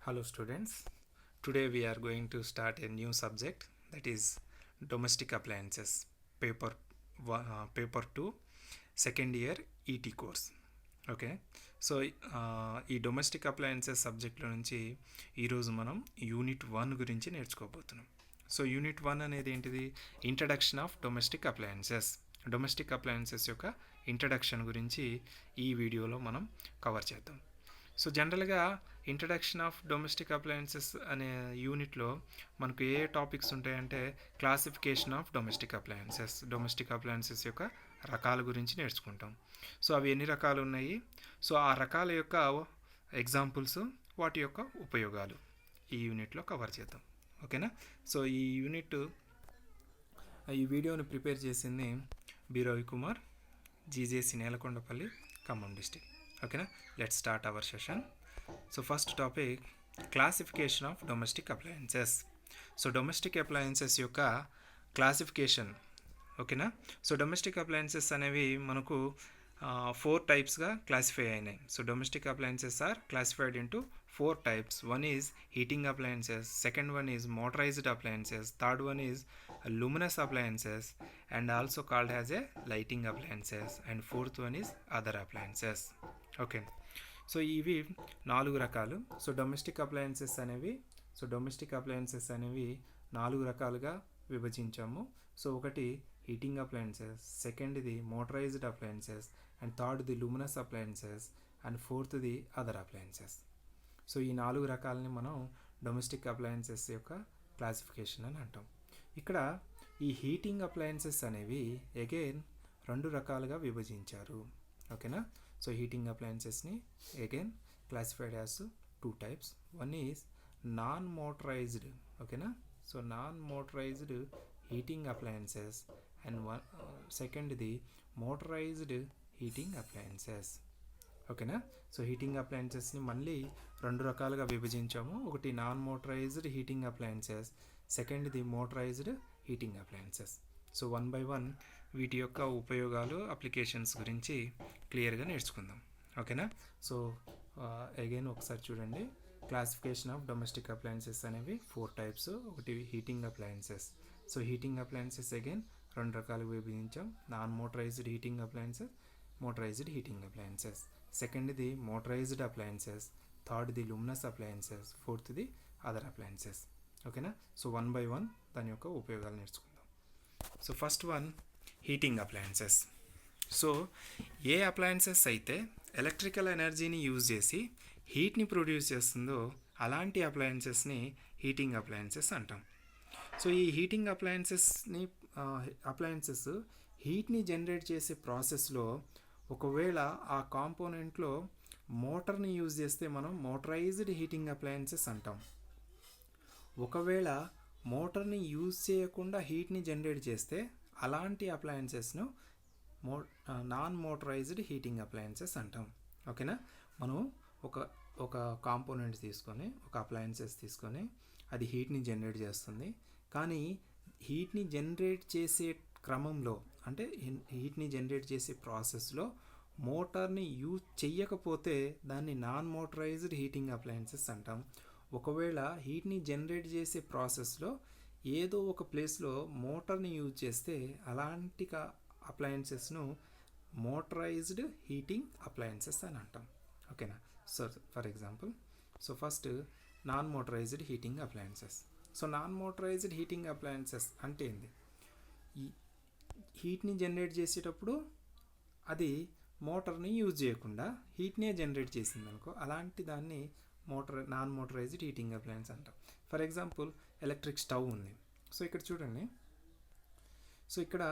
Hello students, today we are going to start a new subject, that is domestic appliances, paper paper 2 second year ET course. Okay, so ఈ domestic appliances సబ్జెక్ట్లో నుంచి ఈరోజు మనం unit 1 గురించి నేర్చుకోబోతున్నాం. So unit 1 అనేది ఏంటిది? Introduction of domestic appliances యొక్క introduction గురించి ఈ వీడియోలో మనం కవర్ చేద్దాం. సో జనరల్గా ఇంట్రడక్షన్ ఆఫ్ డొమెస్టిక్ అప్లయన్సెస్ అనే యూనిట్లో మనకు ఏ టాపిక్స్ ఉంటాయంటే క్లాసిఫికేషన్ ఆఫ్ డొమెస్టిక్ అప్లయన్సెస్ యొక్క రకాల గురించి నేర్చుకుంటాం. సో అవి ఎన్ని రకాలు ఉన్నాయి, సో ఆ రకాల యొక్క ఎగ్జాంపుల్స్, వాటి యొక్క ఉపయోగాలు ఈ యూనిట్లో కవర్ చేద్దాం. ఓకేనా? సో ఈ వీడియోని ప్రిపేర్ చేసింది B Ravikumar, GJC Nelakondapalli, Khammam district. ఓకేనా, let's start our session. So first topic classification of domestic appliances. So domestic appliances యొక్క క్లాసిఫికేషన్. ఓకేనా, సో డొమెస్టిక్ అప్లయన్సెస్ అనేవి మనకు 4 టైప్స్గా క్లాసిఫై అయినాయి. So domestic appliances are classified into 4 types. One is heating appliances, second one is motorized appliances, third one is luminous appliances and also called as a lighting appliances, and fourth one is other appliances. Okay, so ఇవి 4 రకాలు. So domestic appliances అనేవి 4 రకాలుగా విభజించాము. So ఒకటి heating appliances, సెకండ్ది motorised appliances, and థర్డ్ది luminous appliances, and ఫోర్త్ది other appliances. So ఈ 4 రకాలని మనం డొమెస్టిక్ అప్లయన్సెస్ యొక్క క్లాసిఫికేషన్ అని అంటాం. ఇక్కడ ఈ హీటింగ్ అప్లయన్సెస్ అనేవి అగైన్ 2 రకాలుగా విభజించారు. ఓకేనా, సో హీటింగ్ అప్లయన్సెస్ని again classified as 2 types. One is non motorised. ఓకేనా, so non motorised heating appliances, and సెకండ్ది మోటరైజ్డ్ హీటింగ్ అప్లయన్సెస్. ఓకేనా, సో హీటింగ్ అప్లయన్సెస్ని మళ్ళీ 2 రకాలుగా విభజించాము. ఒకటి నాన్ మోటరైజ్డ్ హీటింగ్ అప్లయన్సెస్, సెకండ్ది motorised heating appliances. So 1 by 1 వీటి యొక్క ఉపయోగాలు, అప్లికేషన్స్ గురించి క్లియర్గా నేర్చుకుందాం. ఓకేనా, సో అగైన్ ఒకసారి చూడండి. క్లాసిఫికేషన్ ఆఫ్ డొమెస్టిక్ అప్లయన్సెస్ అనేవి 4 types. ఒకటి heating appliances. So heating appliances again 2 రకాలుగా విభజించాం. Non motorised heating appliances, motorised heating appliances. సెకండ్ది మోటరైజ్డ్ అప్లయన్సెస్, థర్డ్ది లూమినస్ అప్లయన్సెస్, ఫోర్త్ది అదర్ అప్లయన్సెస్. ఓకేనా, సో 1 by 1 దాని యొక్క ఉపయోగాలు నేర్చుకుందాం. So first one heating appliances. So ఏ అప్లయన్సెస్ అయితే ఎలక్ట్రికల్ ఎనర్జీని యూజ్ చేసి హీట్ని ప్రొడ్యూస్ చేస్తుందో అలాంటి అప్లయన్సెస్ని హీటింగ్ అప్లయన్సెస్ అంటాం. సో ఈ హీటింగ్ అప్లయన్సెస్ హీట్ని జనరేట్ చేసే ప్రాసెస్లో ఒకవేళ ఆ కాంపోనెంట్లో మోటార్ని యూజ్ చేస్తే మనం మోటరైజ్డ్ హీటింగ్ అప్లయన్సెస్ అంటాం. ఒకవేళ మోటార్ని యూజ్ చేయకుండా హీట్ని జనరేట్ చేస్తే అలాంటి అప్లయన్సెస్ను నాన్ మోటరైజ్డ్ హీటింగ్ అప్లయన్సెస్ అంటాం. ఓకేనా, మనం ఒక కాంపోనెంట్ తీసుకొని, ఒక అప్లయన్సెస్ తీసుకొని అది హీట్ని జనరేట్ చేస్తుంది, కానీ హీట్ని జనరేట్ చేసే క్రమంలో, అంటే హీట్ని జనరేట్ చేసే ప్రాసెస్లో మోటార్ని యూజ్ చెయ్యకపోతే దాన్ని నాన్ మోటరైజ్డ్ హీటింగ్ అప్లయన్సెస్ అంటాం. ఒకవేళ హీట్ని జనరేట్ చేసే ప్రాసెస్లో ఏదో ఒక ప్లేస్లో మోటార్ని యూజ్ చేస్తే అలాంటి అప్లయన్సెస్ను మోటరైజ్డ్ హీటింగ్ అప్లయన్సెస్ అని అంటాం. ఓకేనా, so for example, so first non motorised heating appliances. So non motorised heating appliances అంటే ఏంది? ఈ హీట్ని జనరేట్ చేసేటప్పుడు అది మోటార్ని యూజ్ చేయకుండా హీట్నే జనరేట్ చేసింది అనుకో, అలాంటి దాన్ని నాన్ మోటరైజ్డ్ హీటింగ్ అప్లయన్స్ అంటాం. ఫర్ ఎగ్జాంపుల్, ఎలక్ట్రిక్ స్టవ్ ఉంది. సో ఇక్కడ చూడండి, సో ఇక్కడ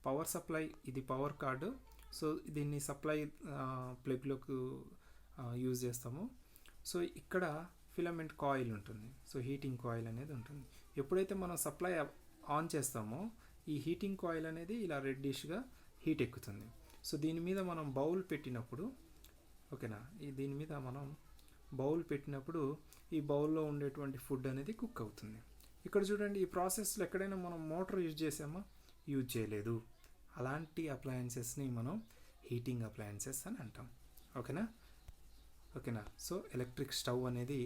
పవర్ సప్లై, ఇది పవర్ కార్డు. సో దీన్ని సప్లై ప్లగ్లోకి యూజ్ చేస్తాము. సో ఇక్కడ ఫిలమెంట్ కాయిల్ ఉంటుంది. సో హీటింగ్ కాయిల్ అనేది ఉంటుంది. ఎప్పుడైతే మనం సప్లై ఆన్ చేస్తామో ఈ హీటింగ్ కాయిల్ అనేది ఇలా రెడ్డిష్గా హీట్ ఎక్కుతుంది. సో దీని మీద మనం బౌల్ పెట్టినప్పుడు, ఓకేనా, దీని మీద మనం బౌల్ పెట్టినప్పుడు ఈ బౌల్లో ఉండేటువంటి ఫుడ్ అనేది కుక్ అవుతుంది. ఇక్కడ చూడండి, ఈ ప్రాసెస్లో ఎక్కడైనా మనం మోటార్ యూజ్ చేసామా? యూజ్ చేయలేదు. అలాంటి అప్లయన్సెస్ని మనం హీటింగ్ అప్లయన్సెస్ అని అంటాం. ఓకేనా, సో ఎలక్ట్రిక్ స్టవ్ అనేది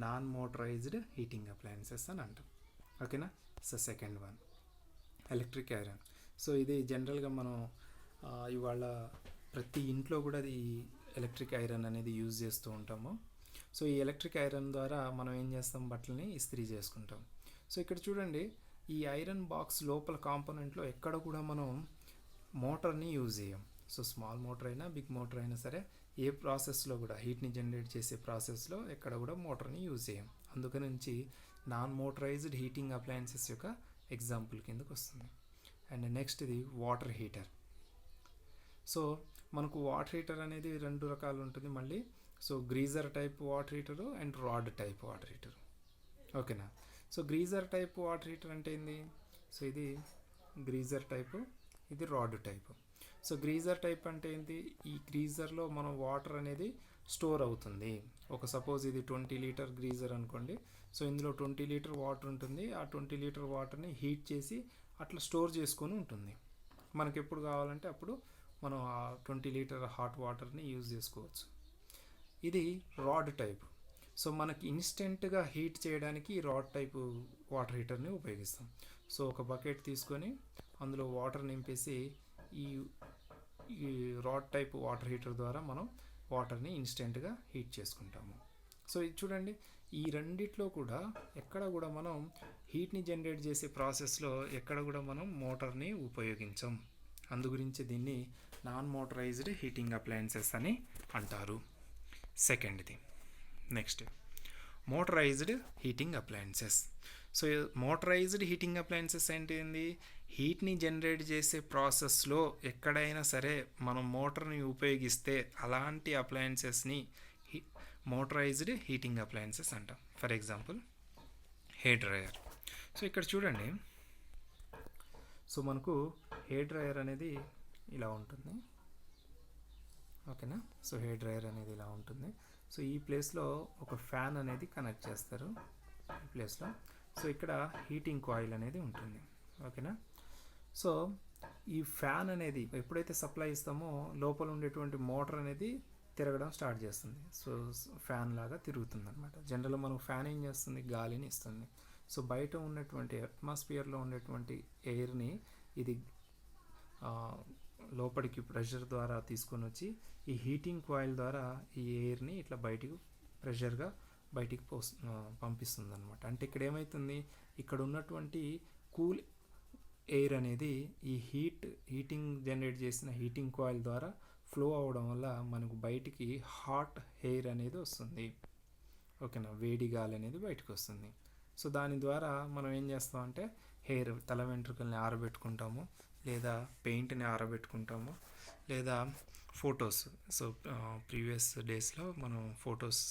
నాన్ మోటరైజ్డ్ హీటింగ్ అప్లయన్సెస్ అని అంటాం. ఓకేనా. So second one electric iron. So ఇది జనరల్గా మనం ఇవాళ ప్రతి ఇంట్లో కూడా ఈ ఎలక్ట్రిక్ ఐరన్ అనేది యూజ్ చేస్తూ ఉంటాము. సో ఈ ఎలక్ట్రిక్ ఐరన్ ద్వారా మనం ఏం చేస్తాం, బట్టలని ఇస్త్రీ చేసుకుంటాం. సో ఇక్కడ చూడండి, ఈ ఐరన్ బాక్స్ లోపల కాంపోనెంట్లో ఎక్కడ కూడా మనం మోటార్ని యూజ్ చేయం. సో స్మాల్ మోటార్ అయినా బిగ్ మోటార్ అయినా సరే ఏ ప్రాసెస్లో కూడా హీట్ని జనరేట్ చేసే ప్రాసెస్లో ఎక్కడ కూడా మోటార్ని యూజ్ చేయం. అందుకని నాన్ మోటరైజ్డ్ హీటింగ్ అప్లయన్సెస్ యొక్క ఎగ్జాంపుల్ కిందకు వస్తుంది. అండ్ నెక్స్ట్ ఇది వాటర్ హీటర్. సో మనకు వాటర్ హీటర్ అనేది రెండు రకాలు ఉంటుంది మళ్ళీ. So geyser type water heater and rod type water heater. ఓకేనా. So geyser type water heater అంటే ఏంది, సో ఇది గ్రీజర్ టైపు, ఇది rod type. So geyser type అంటే ఏంటి, ఈ గ్రీజర్లో మనం వాటర్ అనేది స్టోర్ అవుతుంది. ఒక సపోజ్ ఇది 20 లీటర్ గ్రీజర్ అనుకోండి. సో ఇందులో 20 లీటర్ వాటర్ ఉంటుంది. ఆ 20 లీటర్ వాటర్ని హీట్ చేసి అట్లా స్టోర్ చేసుకొని ఉంటుంది. మనకి ఎప్పుడు కావాలంటే అప్పుడు మనం ఆ 20 లీటర్ హాట్ వాటర్ని యూజ్ చేసుకోవచ్చు. ఇది రాడ్ టైప్. సో మనకి ఇన్స్టెంట్గా హీట్ చేయడానికి రాడ్ టైపు వాటర్ హీటర్ని ఉపయోగిస్తాం. సో ఒక బకెట్ తీసుకొని అందులో వాటర్ నింపేసి ఈ రాడ్ టైప్ వాటర్ హీటర్ ద్వారా మనం వాటర్ని ఇన్స్టెంట్గా హీట్ చేసుకుంటాము. సో ఇది చూడండి, ఈ రెండిట్లో కూడా ఎక్కడ కూడా మనం హీట్ని జనరేట్ చేసే ప్రాసెస్లో ఎక్కడ కూడా మనం మోటార్ని ఉపయోగించం. అందుగురించి దీన్ని నాన్ మోటరైజ్డ్ హీటింగ్ అప్లయన్సెస్ అని అంటారు. సెకండ్ది next motorised heating appliances. So motorised heating appliances అంటే ఏంది, హీట్ని జనరేట్ చేసే ప్రాసెస్లో ఎక్కడైనా సరే మనం మోటార్ని ఉపయోగిస్తే అలాంటి అప్లయన్సెస్ని మోటరైజ్డ్ హీటింగ్ అప్లయన్సెస్ అంటాం. For example hair dryer. So ఇక్కడ చూడండి, సో మనకు హెయిర్ డ్రయర్ అనేది ఇలా ఉంటుంది. ఓకేనా. సో హెయిర్ డ్రయర్ అనేది ఇలా ఉంటుంది. సో ఈ ప్లేస్లో ఒక ఫ్యాన్ అనేది కనెక్ట్ చేస్తారు ఈ ప్లేస్లో. సో ఇక్కడ హీటింగ్ కాయిల్ అనేది ఉంటుంది. ఓకేనా. సో ఈ ఫ్యాన్ అనేది ఎప్పుడైతే సప్లై ఇస్తామో లోపల ఉండేటువంటి మోటార్ అనేది తిరగడం స్టార్ట్ చేస్తుంది. సో ఫ్యాన్ లాగా తిరుగుతుంది అనమాట. జనరల్గా మనకు ఫ్యాన్ ఏం చేస్తుంది, గాలిని ఇస్తుంది. సో బయట ఉన్నటువంటి అట్మాస్ఫియర్లో ఉండేటువంటి ఎయిర్ని ఇది లోపలికి ప్రెషర్ ద్వారా తీసుకొని వచ్చి ఈ హీటింగ్ కాయిల్ ద్వారా ఈ ఎయిర్ని ఇట్లా బయటికి ప్రెషర్గా బయటికి పంపిస్తుంది అనమాట. అంటే ఇక్కడ ఏమవుతుంది, ఇక్కడ ఉన్నటువంటి కూల్ ఎయిర్ అనేది ఈ హీటింగ్ జనరేట్ చేసిన హీటింగ్ కాయిల్ ద్వారా ఫ్లో అవ్వడం వల్ల మనకు బయటికి హాట్ ఎయిర్ అనేది వస్తుంది. ఓకేనా. వేడి గాలి అనేది బయటకు వస్తుంది. సో దాని ద్వారా మనం ఏం చేస్తామంటే హెయిర్ తల వెంట్రుకల్ని ఆరబెట్టుకుంటాము, లేదా పెయింట్ని ఆరబెట్టుకుంటాము, లేదా ఫొటోస్. సో ప్రీవియస్ డేస్లో మనం ఫొటోస్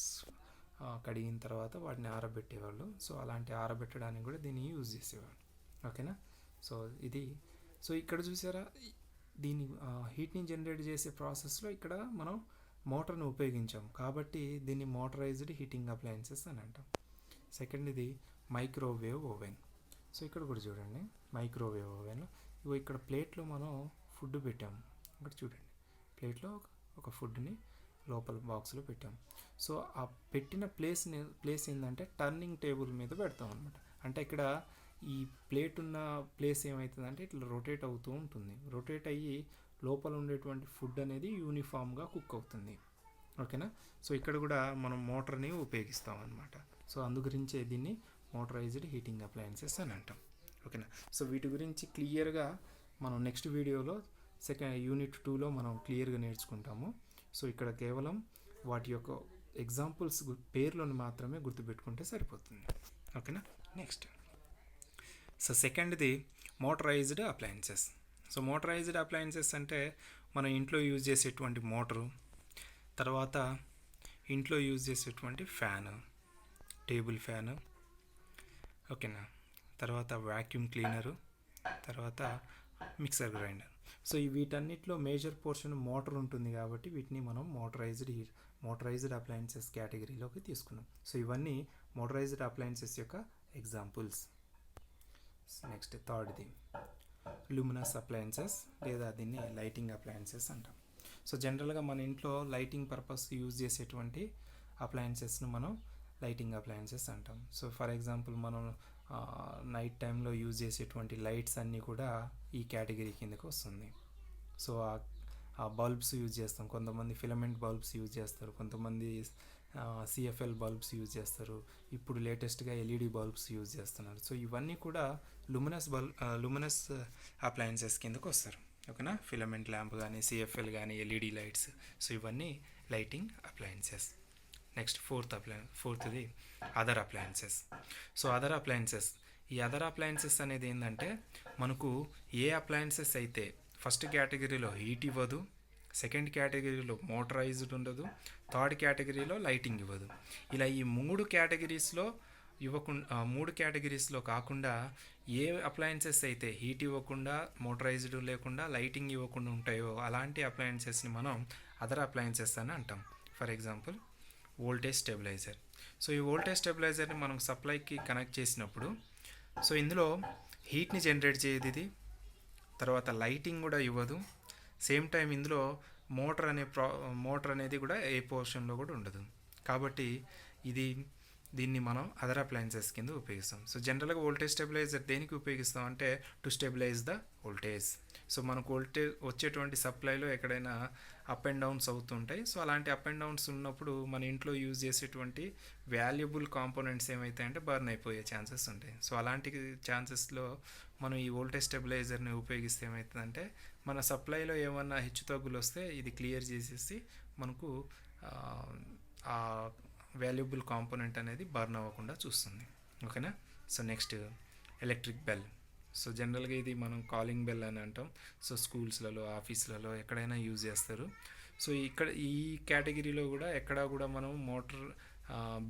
కడిగిన తర్వాత వాటిని ఆరబెట్టేవాళ్ళు. సో అలాంటి ఆరబెట్టడానికి కూడా దీన్ని యూజ్ చేసేవాళ్ళు. ఓకేనా. సో ఇది, సో ఇక్కడ చూసారా, దీన్ని హీట్ని జనరేట్ చేసే ప్రాసెస్లో ఇక్కడ మనం మోటార్ని ఉపయోగించాం కాబట్టి దీన్ని మోటరైజ్డ్ హీటింగ్ అప్లయన్సెస్ అని అంటాం. సెకండ్ ఇది మైక్రోవేవ్ ఓవెన్. సో ఇక్కడ కూడా చూడండి, మైక్రోవేవ్ ఓవెన్లో ఇగో ఇక్కడ ప్లేట్లో మనం ఫుడ్ పెట్టాము. ఇక్కడ చూడండి, ప్లేట్లో ఒక ఫుడ్ని లోపల బాక్స్లో పెట్టాము. సో ఆ పెట్టిన ప్లేస్ ఏంటంటే టర్నింగ్ టేబుల్ మీద పెడతాం అనమాట. అంటే ఇక్కడ ఈ ప్లేట్ ఉన్న ప్లేస్ ఏమవుతుందంటే ఇట్లా రొటేట్ అవుతూ ఉంటుంది. రొటేట్ అయ్యి లోపల ఉండేటువంటి ఫుడ్ అనేది యూనిఫామ్గా కుక్ అవుతుంది. ఓకేనా. సో ఇక్కడ కూడా మనం మోటార్ని ఉపయోగిస్తాం అనమాట. సో అందుగురించే దీన్ని మోటరైజ్డ్ హీటింగ్ అప్లయన్సెస్ అని అంటాం. ఓకేనా. సో వీటి గురించి క్లియర్గా మనం నెక్స్ట్ వీడియోలో యూనిట్ 2లో మనం క్లియర్గా నేర్చుకుంటాము. సో ఇక్కడ కేవలం వాటి యొక్క ఎగ్జాంపుల్స్ పేర్లను మాత్రమే గుర్తుపెట్టుకుంటే సరిపోతుంది. ఓకేనా. నెక్స్ట్, సో సెకండ్ది motorised appliances. So motorised appliances అంటే మనం ఇంట్లో యూజ్ చేసేటువంటి మోటరు, తర్వాత ఇంట్లో యూజ్ చేసేటువంటి ఫ్యాను, టేబుల్ ఫ్యాను, ఓకేనా, తర్వాత వాక్యూమ్ క్లీనరు, తర్వాత మిక్సర్ గ్రైండర్. సో వీటన్నిటిలో మేజర్ పోర్షన్ మోటార్ ఉంటుంది కాబట్టి వీటిని మనం మోటరైజ్డ్ అప్లయన్సెస్ కేటగిరీలోకి తీసుకున్నాం. సో ఇవన్నీ మోటరైజ్డ్ అప్లయన్సెస్ యొక్క ఎగ్జాంపుల్స్. నెక్స్ట్ థర్డ్ది లూమినస్ అప్లయన్సెస్, లేదా దీన్ని లైటింగ్ అప్లయన్సెస్ అంటాం. సో జనరల్గా మన ఇంట్లో లైటింగ్ పర్పస్ యూజ్ చేసేటువంటి అప్లయన్సెస్ను మనం లైటింగ్ అప్లయన్సెస్ అంటాం. సో ఫర్ ఎగ్జాంపుల్ మనం నైట్ టైంలో యూజ్ చేసేటువంటి లైట్స్ అన్నీ కూడా ఈ కేటగిరీ కిందకి వస్తుంది. సో ఆ బల్బ్స్ యూజ్ చేస్తాం, కొంతమంది ఫిలమెంట్ బల్బ్స్ యూజ్ చేస్తారు, కొంతమంది సిఎఫ్ఎల్ బల్బ్స్ యూజ్ చేస్తారు, ఇప్పుడు లేటెస్ట్గా ఎల్ఈడి బల్బ్స్ యూజ్ చేస్తున్నారు. సో ఇవన్నీ కూడా లుమినస్ అప్లయన్సెస్ కిందకు వస్తారు. ఓకేనా, ఫిలమెంట్ ల్యాంప్ కానీ సిఎఫ్ఎల్ కానీ ఎల్ఈడి లైట్స్, సో ఇవన్నీ లైటింగ్ అప్లయన్సెస్. నెక్స్ట్ ఫోర్త్ది other appliances. So other appliances, ఈ అదర్ అప్లయన్సెస్ అనేది ఏంటంటే మనకు ఏ అప్లయన్సెస్ అయితే ఫస్ట్ కేటగిరీలో హీట్ ఇవ్వదు, సెకండ్ కేటగిరీలో మోటరైజ్డ్ ఉండదు, థర్డ్ కేటగిరీలో లైటింగ్ ఇవ్వదు, ఇలా ఈ మూడు కేటగిరీస్లో కాకుండా ఏ అప్లయన్సెస్ అయితే హీట్ ఇవ్వకుండా, మోటరైజ్డ్ లేకుండా, లైటింగ్ ఇవ్వకుండా ఉంటాయో అలాంటి అప్లయన్సెస్ని మనం అదర్ అప్లయన్సెస్ అని అంటాం. For example voltage stabiliser. So ఈ వోల్టేజ్ స్టెబిలైజర్ని మనం సప్లైకి కనెక్ట్ చేసినప్పుడు సో ఇందులో హీట్ని జనరేట్ చేయదు ఇది, తర్వాత లైటింగ్ కూడా ఇవ్వదు, సేమ్ టైం ఇందులో మోటార్ అనేది కూడా ఏ పోర్షన్లో కూడా ఉండదు. కాబట్టి దీన్ని మనం అదర్ అప్లయన్సెస్ కింద ఉపయోగిస్తాం. సో జనరల్గా వోల్టేజ్ స్టెబిలైజర్ దేనికి ఉపయోగిస్తాం అంటే to stabilise the voltage. So మనకు వోల్టేజ్ వచ్చేటువంటి సప్లైలో ఎక్కడైనా అప్ అండ్ డౌన్స్ అవుతుంటాయి. సో అలాంటి అప్ అండ్ డౌన్స్ ఉన్నప్పుడు మన ఇంట్లో యూజ్ చేసేటువంటి వాల్యుబుల్ కాంపోనెంట్స్ ఏమైతాయంటే బర్న్ అయిపోయే ఛాన్సెస్ ఉంటాయి. సో అలాంటి ఛాన్సెస్లో మనం ఈ వోల్టేజ్ స్టెబిలైజర్ని ఉపయోగిస్తే ఏమవుతుందంటే మన సప్లైలో ఏమన్నా హెచ్చుతగ్గులు వస్తే ఇది క్లియర్ చేసేసి మనకు ఆ వాల్యుబుల్ కాంపోనెంట్ అనేది బర్న్ అవ్వకుండా చూస్తుంది. ఓకేనా. So next electric bell. So జనరల్గా ఇది మనం కాలింగ్ బెల్ అని అంటాం. సో స్కూల్స్లలో, ఆఫీస్లలో ఎక్కడైనా యూజ్ చేస్తారు. సో ఈ కేటగిరీలో కూడా ఎక్కడా కూడా మనం మోటార్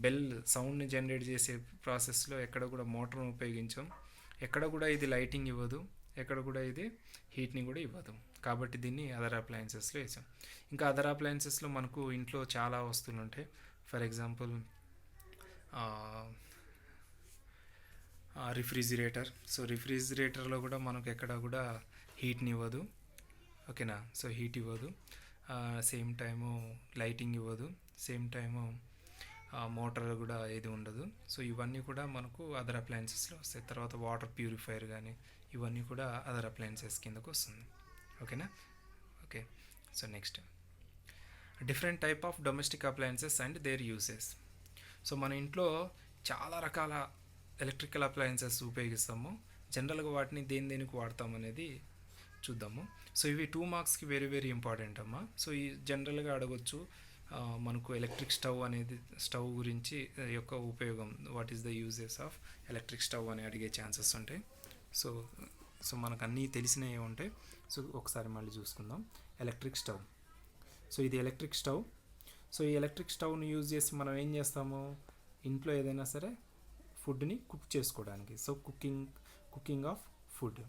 బెల్ సౌండ్ని జనరేట్ చేసే ప్రాసెస్లో ఎక్కడ కూడా మోటార్ను ఉపయోగించాం, ఎక్కడ కూడా ఇది లైటింగ్ ఇవ్వదు, ఎక్కడ కూడా ఇది హీట్ని కూడా ఇవ్వదు. కాబట్టి దీన్ని అదర్ అప్లయన్సెస్లో వేసాం. ఇంకా అదర్ అప్లయన్సెస్లో మనకు ఇంట్లో చాలా వస్తువులు ఉంటాయి. For example refrigerator. సో రిఫ్రిజిరేటర్లో కూడా మనకు ఎక్కడ కూడా హీట్ని ఇవ్వదు. ఓకేనా. సో హీట్ ఇవ్వదు, సేమ్ టైము లైటింగ్ ఇవ్వదు, సేమ్ టైము మోటార్ కూడా ఏది ఉండదు. సో ఇవన్నీ కూడా మనకు అదర్ అప్లయన్సెస్లో వస్తాయి. తర్వాత వాటర్ ప్యూరిఫైయర్ కానీ ఇవన్నీ కూడా అదర్ అప్లయన్సెస్ కిందకు వస్తుంది. ఓకేనా. Okay. So next different type of domestic appliances and their uses. So మన ఇంట్లో చాలా రకాల ఎలక్ట్రికల్ అప్లయన్సెస్ ఉపయోగిస్తాము. జనరల్గా వాటిని దేనికి వాడతాం అనేది చూద్దాము. సో ఇవి 2 మార్క్స్కి వెరీ వెరీ ఇంపార్టెంట్ అమ్మా. సో ఈ జనరల్గా అడగొచ్చు మనకు ఎలక్ట్రిక్ స్టవ్ గురించి యొక్క ఉపయోగం, what is the uses of electric stove అని అడిగే ఛాన్సెస్ ఉంటాయి. సో మనకు అన్నీ తెలిసినవి ఉంటాయి. సో ఒకసారి మళ్ళీ చూసుకుందాం. Electric stove. సో ఇది ఎలక్ట్రిక్ స్టవ్. సో ఈ ఎలక్ట్రిక్ స్టవ్ని యూజ్ చేసి మనం ఏం చేస్తాము, ఇంట్లో ఏదైనా సరే ఫుడ్ని కుక్ చేసుకోవడానికి, సో కుకింగ్ ఆఫ్ ఫుడ్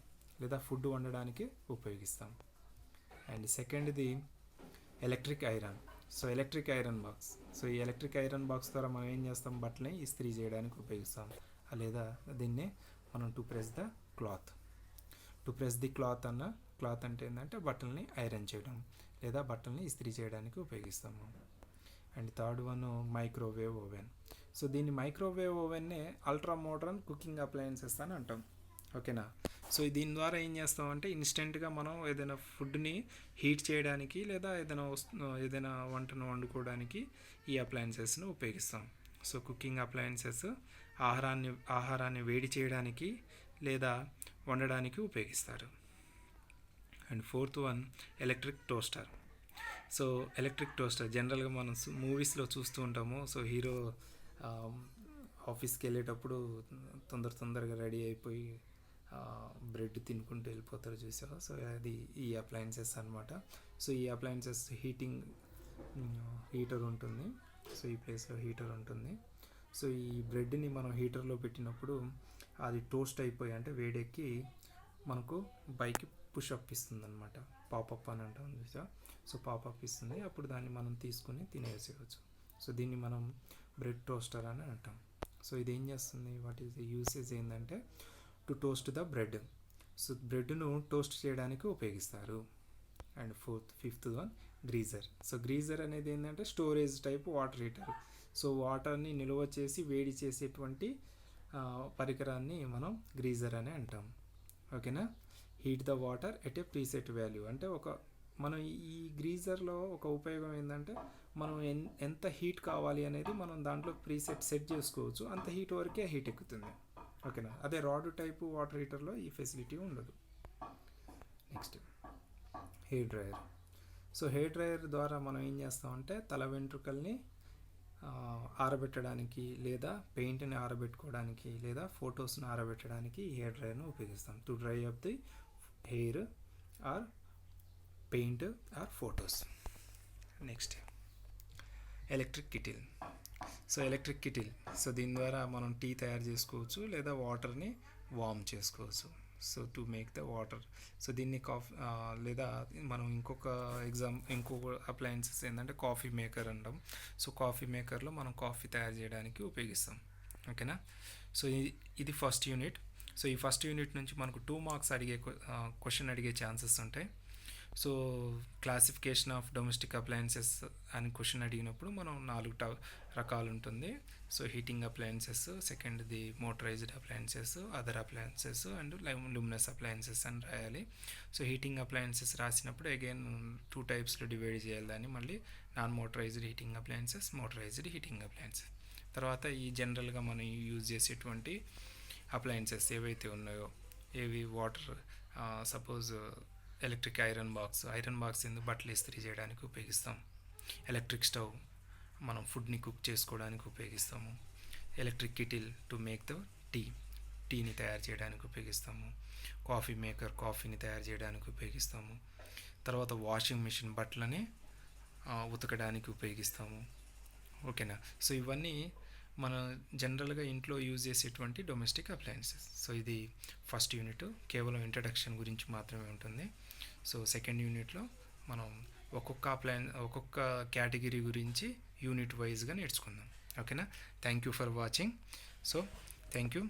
లేదా ఫుడ్ వండడానికి ఉపయోగిస్తాం. అండ్ సెకండ్ది electric iron. So electric iron box. So ఈ ఎలక్ట్రిక్ ఐరన్ బాక్స్ ద్వారా మనం ఏం చేస్తాం, బట్టలని ఇస్త్రీ చేయడానికి ఉపయోగిస్తాం. లేదా దీన్నే మనం to press the cloth cloth అంటే ఏంటంటే బట్టల్ని ఐరన్ చేయడం లేదా బట్టల్ని ఇస్త్రీ చేయడానికి ఉపయోగిస్తాము. And third one microwave oven. So దీన్ని మైక్రోవేవ్ ఓవెన్నే అల్ట్రా మోడర్న్ కుకింగ్ అప్లయన్సెస్ అని అంటాం. ఓకేనా. సో దీని ద్వారా ఏం చేస్తామంటే ఇన్స్టెంట్గా మనం ఏదైనా ఫుడ్ని హీట్ చేయడానికి లేదా ఏదైనా వంటను వండుకోవడానికి ఈ అప్లయన్సెస్ను ఉపయోగిస్తాం. సో కుకింగ్ అప్లయన్సెస్ ఆహారాన్ని వేడి చేయడానికి లేదా వండడానికి ఉపయోగిస్తారు. And fourth one electric toaster. So electric toaster జనరల్గా మనం మూవీస్లో చూస్తూ ఉంటాము. సో హీరో ఆఫీస్కి వెళ్ళేటప్పుడు తొందరగా రెడీ అయిపోయి బ్రెడ్ తినుకుంటూ వెళ్ళిపోతారు చూసావా. సో అది ఈ అప్లయన్సెస్ అనమాట. సో ఈ అప్లయన్సెస్ హీటర్ ఉంటుంది. సో ఈ ప్లేస్లో హీటర్ ఉంటుంది. సో ఈ బ్రెడ్ని మనం హీటర్లో పెట్టినప్పుడు అది టోస్ట్ అయిపోయి అంటే వేడెక్కి మనకు పైకి పుషప్ ఇస్తుంది అనమాట. పాపప్ అని అంటాం చూసా. సో పాపప్ ఇస్తుంది, అప్పుడు దాన్ని మనం తీసుకుని తినేసేయచ్చు. సో దీన్ని మనం బ్రెడ్ టోస్టర్ అని అంటాం. సో ఇది ఏం చేస్తుంది, వాట్ ఈస్ ది యూసేజ్ ఏంటంటే to toast the bread. So బ్రెడ్ను టోస్ట్ చేయడానికి ఉపయోగిస్తారు. And fifth one geyser. So geyser అనేది ఏంటంటే storage type water heater. So వాటర్ని నిల్వ చేసి వేడి చేసేటువంటి పరికరాన్ని మనం గ్రీజర్ అని అంటాం. ఓకేనా. Heat the water at a preset value అంటే మనం ఈ గ్రీజర్లో ఒక ఉపయోగం ఏంటంటే మనం ఎంత హీట్ కావాలి అనేది మనం దాంట్లో సెట్ చేసుకోవచ్చు. అంత హీట్ వరకే హీట్ ఎక్కుతుంది. ఓకేనా. అదే రాడ్ టైపు వాటర్ హీటర్లో ఈ ఫెసిలిటీ ఉండదు. Next hair dryer. So hair dryer ద్వారా మనం ఏం చేస్తామంటే తల వెంట్రుకల్ని ఆరబెట్టడానికి లేదా పెయింట్ని ఆరబెట్టుకోవడానికి లేదా ఫొటోస్ని ఆరబెట్టడానికి ఈ హెయిర్ డ్రైయర్ను ఉపయోగిస్తాం. To dry up the hair or paint or photos. Next electric kettle. So electric kettle, so దీని ద్వారా మనం టీ తయారు చేసుకోవచ్చు లేదా వాటర్ని వార్మ్ చేసుకోవచ్చు. So to make the water. So దీన్ని లేదా మనం ఇంకొక అప్లయన్సెస్ ఏంటంటే కాఫీ మేకర్ అంటాం. సో కాఫీ మేకర్లో మనం కాఫీ తయారు చేయడానికి ఉపయోగిస్తాం. ఓకేనా. సో ఇది ఫస్ట్ యూనిట్. సో ఈ ఫస్ట్ యూనిట్ నుంచి మనకు 2 మార్క్స్ క్వశ్చన్ అడిగే ఛాన్సెస్ ఉంటాయి. So classification of domestic appliances అని క్వశ్చన్ అడిగినప్పుడు మనం 4 రకాలు ఉంటుంది. సో హీటింగ్ అప్లయన్సెస్, సెకండ్ది motorised appliances, other appliances and luminous appliances అని రాయాలి. సో హీటింగ్ అప్లయన్సెస్ రాసినప్పుడు అగైన్ 2 టైప్స్లో డివైడ్ చేయాలి దాన్ని. మళ్ళీ non motorised heating appliances, motorised heating appliances. తర్వాత ఈ జనరల్గా మనం యూజ్ చేసేటువంటి అప్లయన్సెస్ ఏవైతే ఉన్నాయో water suppose electric iron box ఎందుకు బట్టలు ఇస్త్రీ చేయడానికి ఉపయోగిస్తాం. ఎలక్ట్రిక్ స్టవ్ మనం ఫుడ్ని కుక్ చేసుకోవడానికి ఉపయోగిస్తాము. Electric kettle to make the టీని తయారు చేయడానికి ఉపయోగిస్తాము. కాఫీ మేకర్ కాఫీని తయారు చేయడానికి ఉపయోగిస్తాము. తర్వాత వాషింగ్ మిషన్ బట్టలని ఉతకడానికి ఉపయోగిస్తాము. ఓకేనా. సో ఇవన్నీ మన జనరల్గా ఇంట్లో యూజ్ చేసేటువంటి డొమెస్టిక్ అప్లయన్సెస్. సో ఇది ఫస్ట్ యూనిట్ కేవలం ఇంట్రడక్షన్ గురించి మాత్రమే ఉంటుంది. సో సెకండ్ యూనిట్లో మనం ఒక్కొక్క కేటగిరీ గురించి యూనిట్ వైజ్గా నేర్చుకుందాం. ఓకేనా. Thank you for watching. So thank you.